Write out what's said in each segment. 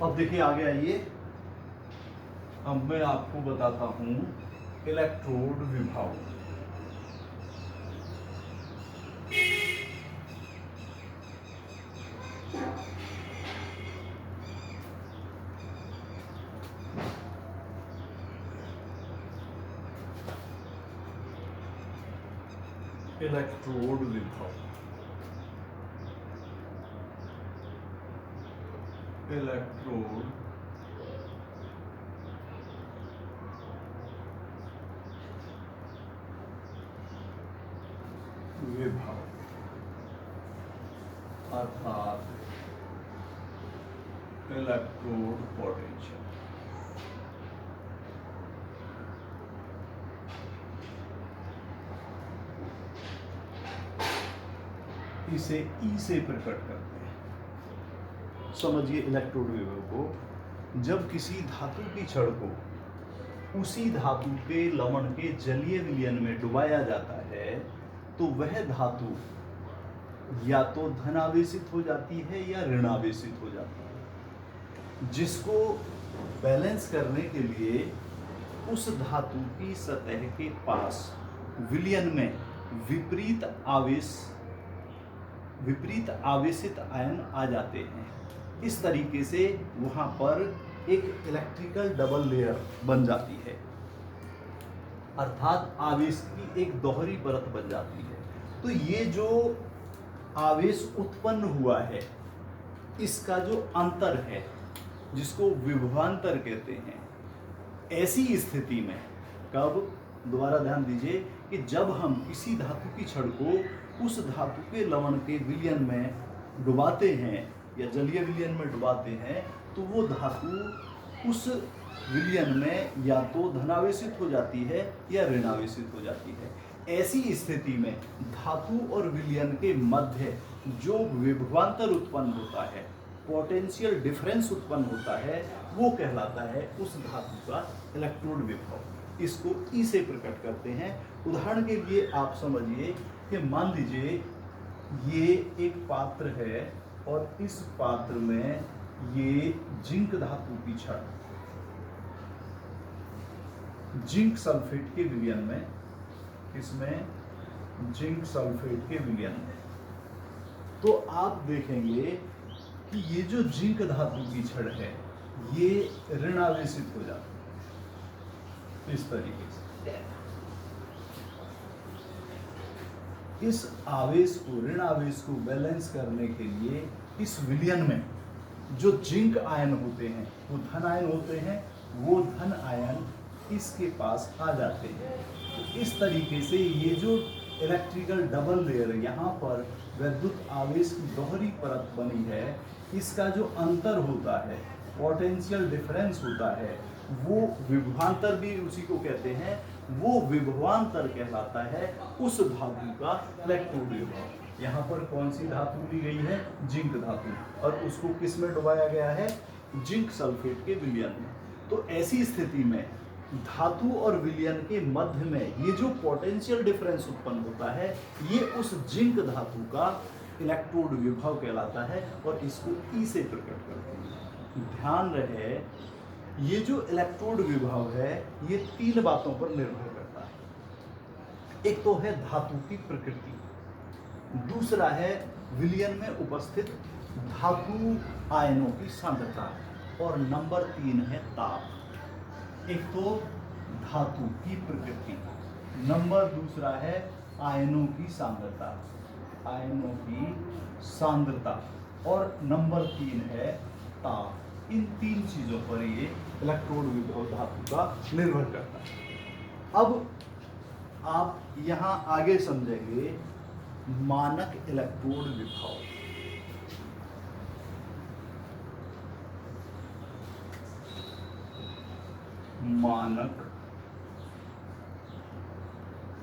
अब देखिए आगे आइए। अब मैं आपको बताता हूं इलेक्ट्रोड विभव। इलेक्ट्रोड विभव, इलेक्ट्रोड विभव अर्थात इलेक्ट्रोड पोटेंशियल। इसे ई से प्रकट करते हैं। समझिए इलेक्ट्रोड विभव को, जब किसी धातु की छड़ को उसी धातु के लवण के जलीय विलयन में डुबाया जाता है तो वह धातु या तो धनावेशित हो जाती है या ऋणावेशित हो जाती है, जिसको बैलेंस करने के लिए उस धातु की सतह के पास विलयन में विपरीत आवेशित आयन आ जाते हैं। इस तरीके से वहां पर एक इलेक्ट्रिकल डबल लेयर बन जाती है, अर्थात आवेश की एक दोहरी परत बन जाती है। तो ये जो आवेश उत्पन्न हुआ है, इसका जो अंतर है, जिसको विभवांतर कहते हैं, ऐसी स्थिति में कब, दोबारा ध्यान दीजिए, कि जब हम किसी धातु की छड़ को उस धातु के लवण के विलयन में डुबाते हैं या जलीय विलयन में डुबाते हैं, तो वो धातु उस विलयन में या तो धनावेशित हो जाती है या ऋणावेशित हो जाती है। ऐसी स्थिति में धातु और विलयन के मध्य जो विभवांतर उत्पन्न होता है, पोटेंशियल डिफरेंस उत्पन्न होता है, वो कहलाता है उस धातु का इलेक्ट्रोड विभव। इसको ई से प्रकट करते हैं। उदाहरण के लिए आप समझिए कि मान लीजिए ये एक पात्र है और इस पात्र में ये जिंक धातु की छड़ जिंक सल्फेट के विलयन में, इसमें जिंक सल्फेट के विलयन में, तो आप देखेंगे कि ये जो जिंक धातु की छड़ है ये ऋणावेशित हो जाती है इस तरीके से। इस आवेश को, ऋण आवेश को बैलेंस करने के लिए इस विलयन में जो जिंक आयन होते हैं वो धन आयन होते हैं, वो धन आयन इसके पास आ जाते हैं। तो इस तरीके से ये जो इलेक्ट्रिकल डबल लेयर, यहाँ पर विद्युत आवेश की दोहरी परत बनी है, इसका जो अंतर होता है, पोटेंशियल डिफरेंस होता है, वो विभवांतर भी उसी को कहते हैं, वो विभवांतर कहलाता है उस धातु का इलेक्ट्रोड विभव। यहाँ पर कौन सी धातु ली गई है? जिंक धातु, और उसको किस में डुबाया गया है? जिंक सल्फेट के विलयन में। तो ऐसी स्थिति में धातु और विलयन के मध्य में ये जो पोटेंशियल डिफरेंस उत्पन्न होता है, ये उस जिंक धातु का इलेक्ट्रोड विभव कहलाता है, और इसको ई से प्रकट करते हैं। ध्यान रहे, ये जो इलेक्ट्रोड विभव है ये तीन बातों पर निर्भर करता है। एक तो है धातु की प्रकृति, दूसरा है विलयन में उपस्थित धातु आयनों की सांद्रता, और नंबर 3 है ताप। एक तो धातु की प्रकृति, नंबर दूसरा है आयनों की सांद्रता, आयनों की सांद्रता, और नंबर 3 है ताप। इन तीन चीजों पर ये इलेक्ट्रोड विभव धातु का निर्भर करता है। अब आप यहां आगे समझेंगे मानक इलेक्ट्रोड विभव। मानक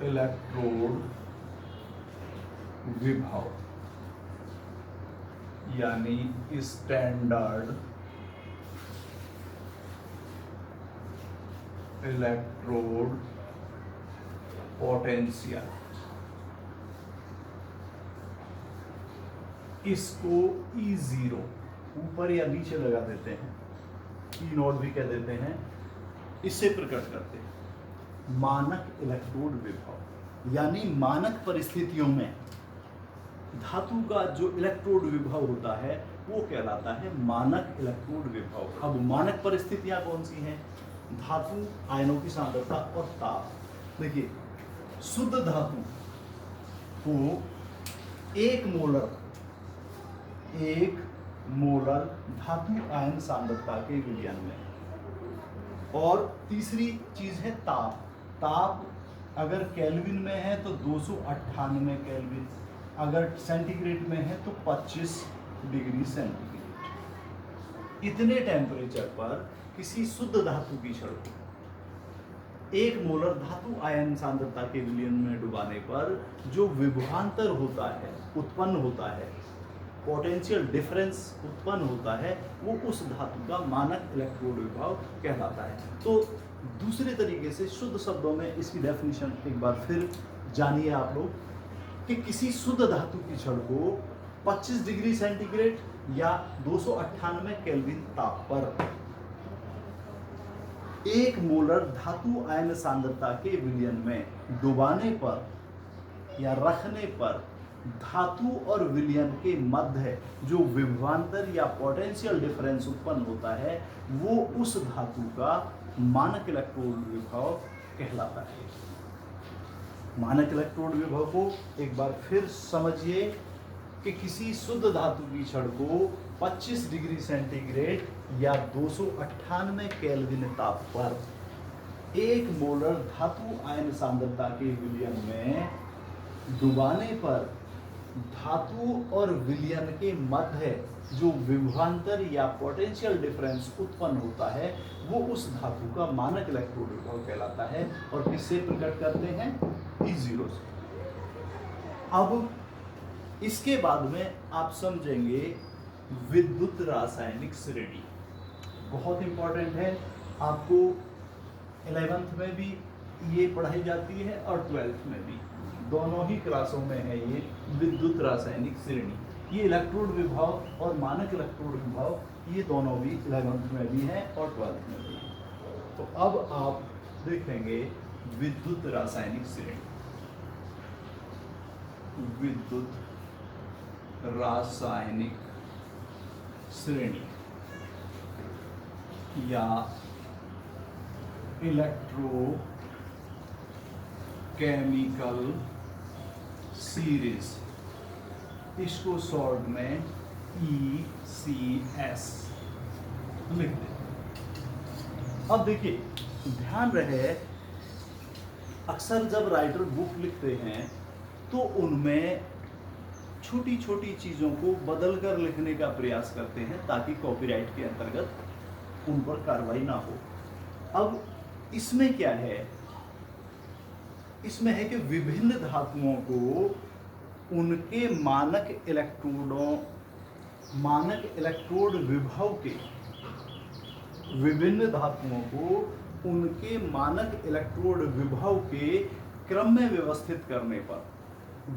इलेक्ट्रोड विभव यानी स्टैंडर्ड इलेक्ट्रोड पोटेंशियल। इसको E0 ऊपर या नीचे लगा देते हैं, ई नॉट भी कह देते हैं, इससे प्रकट करते हैं। मानक इलेक्ट्रोड विभव यानी मानक परिस्थितियों में धातु का जो इलेक्ट्रोड विभव होता है वो कहलाता है मानक इलेक्ट्रोड विभव। अब मानक परिस्थितियां कौन सी हैं? धातु, आयनों की सांद्रता और ताप। देखिए, शुद्ध धातु को एक मोलर धातु आयन सांद्रता के विलयन में। और तीसरी चीज है ताप। ताप अगर केल्विन में है तो 298 केल्विन, अगर सेंटीग्रेड में है तो 25 डिग्री सेंटीग्रेड। इतने टेम्परेचर पर किसी शुद्ध धातु की छड़ को एक मोलर धातु आयन सांद्रता के विलयन में डुबाने पर जो विभवांतर होता है, उत्पन्न होता है, पोटेंशियल डिफरेंस उत्पन्न होता है, वो उस धातु का मानक इलेक्ट्रोड विभव कहलाता है। तो दूसरे तरीके से शुद्ध शब्दों में इसकी डेफिनेशन एक बार फिर जानिए आप लोग कि किसी शुद्ध धातु की छड़ को 25 डिग्री सेंटीग्रेड या 298 केल्विन ताप पर एक मोलर धातु आयन सांद्रता के विलयन में डुबाने पर या रखने पर धातु और विलयन के मध्य जो विभवांतर या पोटेंशियल डिफरेंस उत्पन्न होता है वो उस धातु का मानक इलेक्ट्रोड विभव कहलाता है। मानक इलेक्ट्रोड विभव को एक बार फिर समझिए कि किसी शुद्ध धातु की छड़ को 25 डिग्री सेंटीग्रेड या 298 केल्विन ताप पर एक मोलर धातु आयन सांद्रता के विलयन में डुबाने पर धातु और विलयन के मध्य जो विभवांतर या पोटेंशियल डिफरेंस उत्पन्न होता है वो उस धातु का मानक इलेक्ट्रोड विभव कहलाता है। और किससे प्रकट करते हैं? E0 से। अब इसके बाद में आप समझेंगे विद्युत रासायनिक श्रेणी। बहुत इंपॉर्टेंट है, आपको 11th में भी ये पढ़ाई जाती है और 12th में भी, दोनों ही क्लासों में है ये विद्युत रासायनिक श्रेणी। ये इलेक्ट्रोड विभव और मानक इलेक्ट्रोड विभव ये दोनों भी 11th में भी है और 12th में भी है। तो अब आप देखेंगे विद्युत रासायनिक श्रेणी। विद्युत रासायनिक श्रेणी या इलेक्ट्रोकेमिकल सीरीज, इसको शॉर्ट में ECS लिख दें। अब देखिए, ध्यान रहे, अक्सर जब राइटर बुक लिखते हैं तो उनमें छोटी छोटी चीज़ों को बदल कर लिखने का प्रयास करते हैं ताकि कॉपीराइट के अंतर्गत उन पर कार्रवाई ना हो। अब इसमें क्या है? इसमें है कि विभिन्न धातुओं को उनके मानक इलेक्ट्रोड विभव के, विभिन्न धातुओं को उनके मानक इलेक्ट्रोड विभव के क्रम में व्यवस्थित करने पर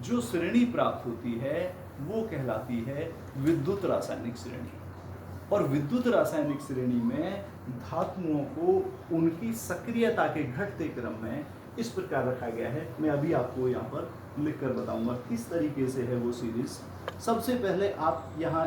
जो श्रेणी प्राप्त होती है वो कहलाती है विद्युत रासायनिक श्रेणी। और विद्युत रासायनिक श्रेणी में धातुओं को उनकी सक्रियता के घटते क्रम में इस प्रकार रखा गया है। मैं अभी आपको यहाँ पर लिखकर बताऊंगा किस तरीके से है वो सीरीज। सबसे पहले आप यहाँ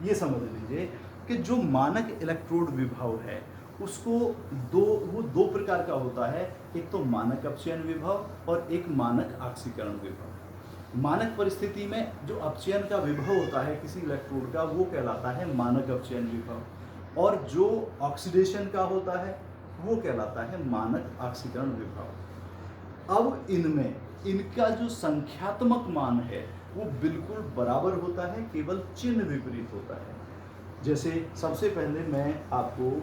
ये समझ लीजिए कि जो मानक इलेक्ट्रोड विभव है उसको दो प्रकार का होता है। एक तो मानक अपचयन विभव और एक मानक ऑक्सीकरण विभव। मानक परिस्थिति में जो अपचयन का विभव होता है किसी इलेक्ट्रोड का वो कहलाता है मानक अपचयन विभव, और जो ऑक्सीडेशन का होता है वो कहलाता है मानक ऑक्सीकरण विभव। अब इनमें इनका जो संख्यात्मक मान है वो बिल्कुल बराबर होता है, केवल चिन्ह विपरीत होता है। जैसे सबसे पहले मैं आपको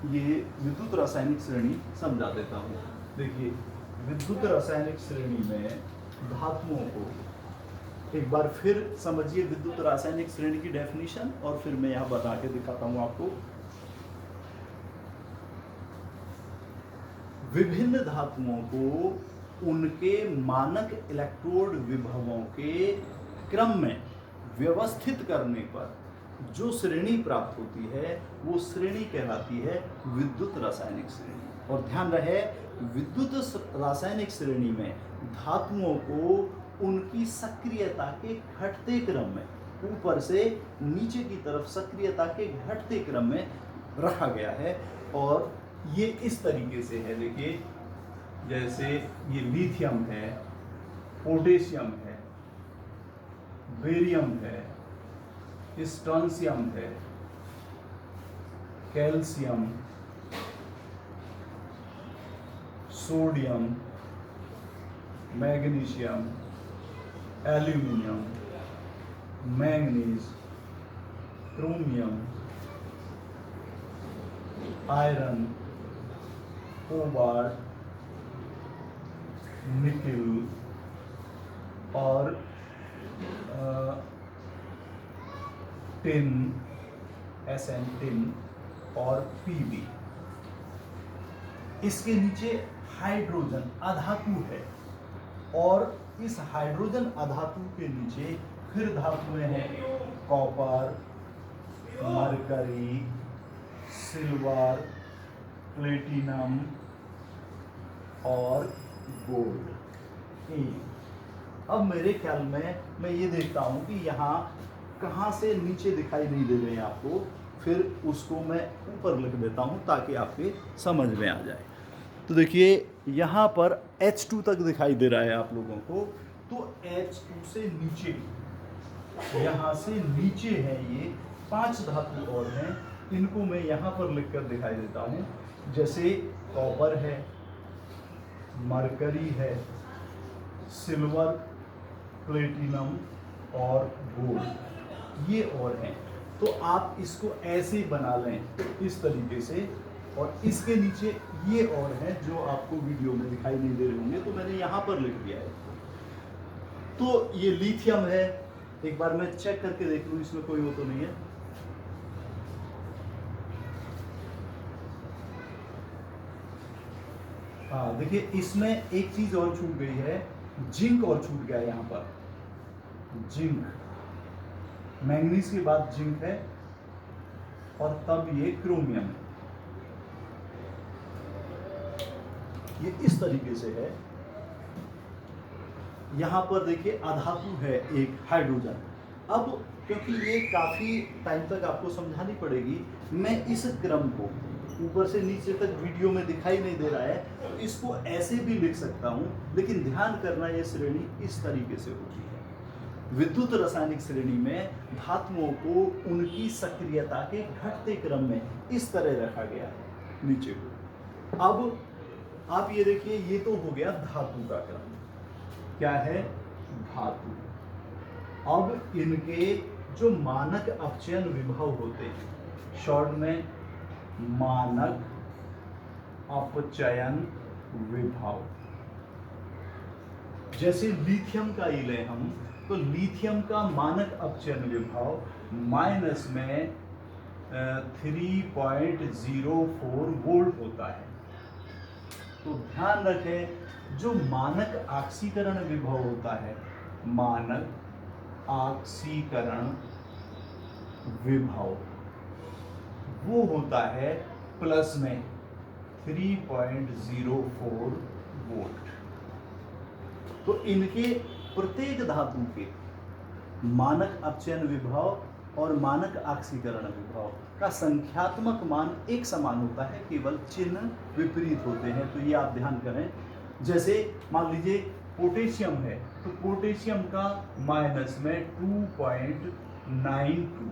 ये विद्युत रासायनिक श्रेणी समझा देता हूँ। देखिए, विद्युत रासायनिक श्रेणी में धातुओं को एक बार फिर समझिए विद्युत रासायनिक श्रेणी की डेफिनेशन, और फिर मैं यहाँ बता के दिखाता हूँ आपको। विभिन्न धातुओं को उनके मानक इलेक्ट्रोड विभवों के क्रम में व्यवस्थित करने पर जो श्रेणी प्राप्त होती है वो श्रेणी कहलाती है विद्युत रासायनिक श्रेणी। और ध्यान रहे, विद्युत रासायनिक श्रेणी में धातुओं को उनकी सक्रियता के घटते क्रम में, ऊपर से नीचे की तरफ सक्रियता के घटते क्रम में रखा गया है। और ये इस तरीके से है, देखिए, जैसे ये लिथियम है, पोटेशियम है, बेरियम है, स्ट्रोंशियम है, calcium, sodium, magnesium, aluminium, manganese, chromium, iron, cobalt, nickel और टिन, SN टिन और PB। इसके नीचे हाइड्रोजन अधातु है, और इस हाइड्रोजन अधातु के नीचे फिर धातुएं हैं कॉपर, मरकरी, सिल्वर, प्लेटिनम और गोल्ड। अब मेरे ख्याल में मैं ये देखता हूँ कि यहाँ कहाँ से नीचे दिखाई नहीं दे रहे हैं आपको, फिर उसको मैं ऊपर लिख देता हूँ ताकि आपके समझ में आ जाए। तो देखिए यहाँ पर H2 तक दिखाई दे रहा है आप लोगों को, तो H2 से नीचे, यहाँ से नीचे है ये 5 धातु और हैं, इनको मैं यहाँ पर लिखकर दिखाई देता हूँ। जैसे कॉपर है, मरकरी है, सिल्वर, प्लेटिनम और गोल्ड, ये और हैं। तो आप इसको ऐसे बना लें इस तरीके से, और इसके नीचे ये और हैं जो आपको वीडियो में दिखाई नहीं दे रहे होंगे, तो मैंने यहाँ पर लिख दिया है। तो ये लिथियम है, एक बार मैं चेक करके देख लूँ इसमें कोई वो तो नहीं है। हाँ देखिए, इसमें एक चीज और छूट गई है, जिंक और छूट गया है यहाँ पर। जिंक, मैंगनीज के बाद जिंक है और तब ये क्रोमियम है। ये इस तरीके से है। यहाँ पर देखिए अधातु है एक हाइड्रोजन। अब क्योंकि ये काफी टाइम तक आपको समझानी पड़ेगी, मैं इस क्रम को ऊपर से नीचे तक वीडियो में दिखाई नहीं दे रहा है, तो इसको ऐसे भी लिख सकता हूं, लेकिन ध्यान करना ये श्रेणी इस तरीके से होती है। विद्युत रासायनिक श्रेणी में धातुओं को उनकी सक्रियता के घटते क्रम में इस तरह रखा गया है नीचे को। अब आप ये देखिए, ये तो हो गया धातु का क्रम। क्या है? धातु। अब इनके जो मानक अपचयन विभव होते हैं, शॉर्ट में मानक अपचयन विभव, जैसे लिथियम का ही लें हम, तो लिथियम का मानक अपचयन विभव माइनस में 3.04 वोल्ट होता है। तो ध्यान रखें, जो मानक ऑक्सीकरण विभव होता है, मानक ऑक्सीकरण विभव, वो होता है प्लस में 3.04 वोल्ट। तो इनके प्रत्येक धातु के मानक अपचयन विभव और मानक ऑक्सीकरण विभव का संख्यात्मक मान एक समान होता है, केवल चिन्ह विपरीत होते हैं। तो ये आप ध्यान करें। जैसे मान लीजिए पोटेशियम है, तो पोटेशियम का माइनस में 2.92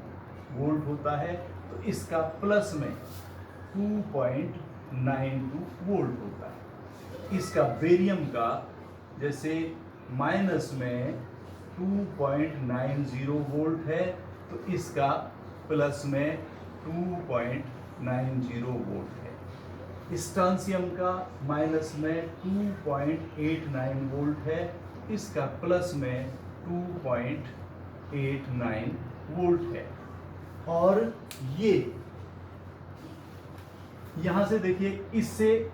वोल्ट होता है, तो इसका प्लस में 2.92 वोल्ट होता है। इसका बेरियम का जैसे माइनस में 2.90 वोल्ट है, तो इसका प्लस में 2.90 वोल्ट है। स्ट्रोंशियम का माइनस में 2.89 वोल्ट है, इसका प्लस में 2.89 वोल्ट है। और ये यहां से देखिए, इससे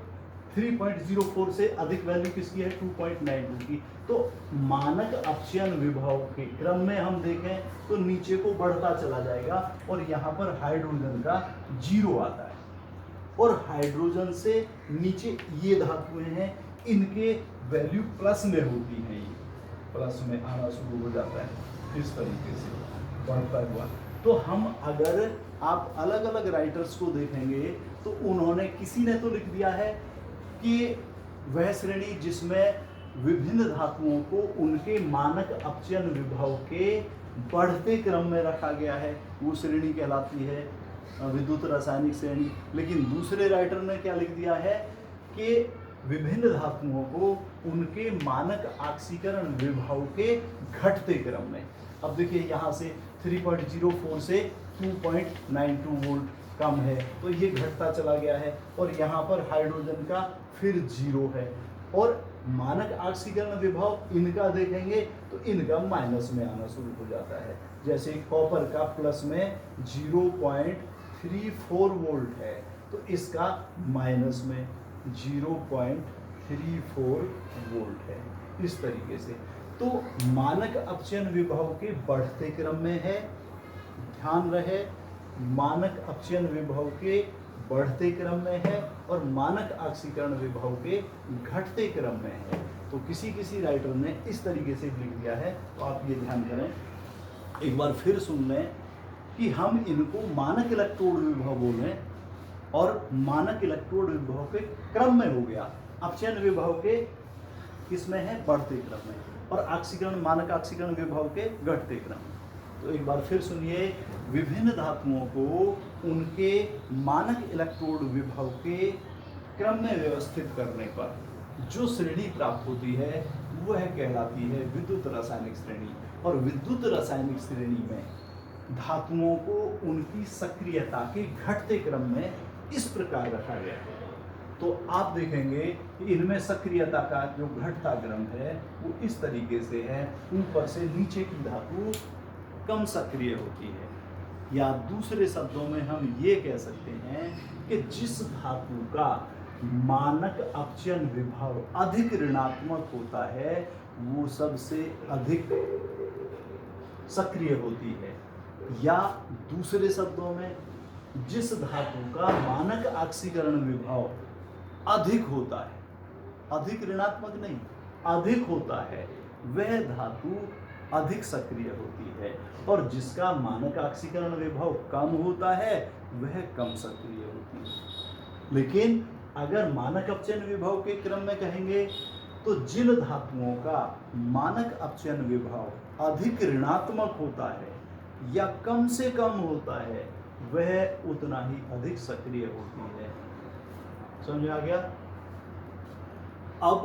3.04 से अधिक वैल्यू किसकी है? 2.92 की। तो मानक अपचयन विभव के क्रम में हम देखें तो नीचे को बढ़ता चला जाएगा और यहाँ पर हाइड्रोजन का 0 आता है। और हाइड्रोजन से नीचे ये धातुएं हैं, इनके वैल्यू प्लस में होती हैं, ये प्लस में आना शुरू हो जाता है इस तरीके से बढ़ता हुआ। तो हम अगर आप अलग अलग राइटर्स को देखेंगे तो उन्होंने, किसी ने तो लिख दिया है कि वह श्रेणी जिसमें विभिन्न धातुओं को उनके मानक अपचयन विभव के बढ़ते क्रम में रखा गया है, वो श्रेणी कहलाती है विद्युत रासायनिक श्रेणी। लेकिन दूसरे राइटर ने क्या लिख दिया है कि विभिन्न धातुओं को उनके मानक ऑक्सीकरण विभव के घटते क्रम में। अब देखिए यहाँ से 3.04 से 2.92 वोल्ट कम है तो ये घटता चला गया है, और यहाँ पर हाइड्रोजन का फिर 0 है। और मानक ऑक्सीकरण विभव इनका देखेंगे तो इनका माइनस में आना शुरू हो जाता है। जैसे कॉपर का प्लस में 0.34 वोल्ट है तो इसका माइनस में 0.34 वोल्ट है, इस तरीके से। तो मानक अपचयन विभव के बढ़ते क्रम में है, ध्यान रहे, मानक अपचयन विभव के बढ़ते क्रम में है और मानक ऑक्सीकरण विभव के घटते क्रम में है। तो किसी किसी राइटर ने इस तरीके से लिख दिया है, तो आप ये ध्यान करें, एक बार फिर सुन लें कि हम इनको मानक इलेक्ट्रोड विभव बोलें और मानक इलेक्ट्रोड विभव के क्रम में हो गया, अपचयन विभव के किसमें है? बढ़ते क्रम में, और ऑक्सीकरण मानक ऑक्सीकरण विभव के घटते क्रम में। तो एक बार फिर सुनिए, विभिन्न धातुओं को उनके मानक इलेक्ट्रोड विभव के क्रम में व्यवस्थित करने पर जो श्रेणी प्राप्त होती है वह कहलाती है विद्युत रासायनिक श्रेणी। और विद्युत रासायनिक श्रेणी में धातुओं को उनकी सक्रियता के घटते क्रम में इस प्रकार रखा गया है। तो आप देखेंगे कि इनमें सक्रियता का जो घटता क्रम है वो इस तरीके से है, ऊपर से नीचे की धातु कम सक्रिय होती है। या दूसरे शब्दों में हम ये कह सकते हैं कि जिस धातु का मानक अपचयन विभव अधिक ऋणात्मक होता है वो सबसे अधिक सक्रिय होती है। या दूसरे शब्दों में, जिस धातु का मानक ऑक्सीकरण विभव अधिक होता है, अधिक ऋणात्मक नहीं, अधिक होता है, वह धातु अधिक सक्रिय होती है। और जिसका मानक ऑक्सीकरण विभव कम होता है वह कम सक्रिय होती है। लेकिन अगर मानक अपचयन विभव के क्रम में कहेंगे तो जिन धातुओं का मानक अपचयन विभव अधिक ऋणात्मक होता है या कम से कम होता है वह उतना ही अधिक सक्रिय होती है। समझ आ गया? अब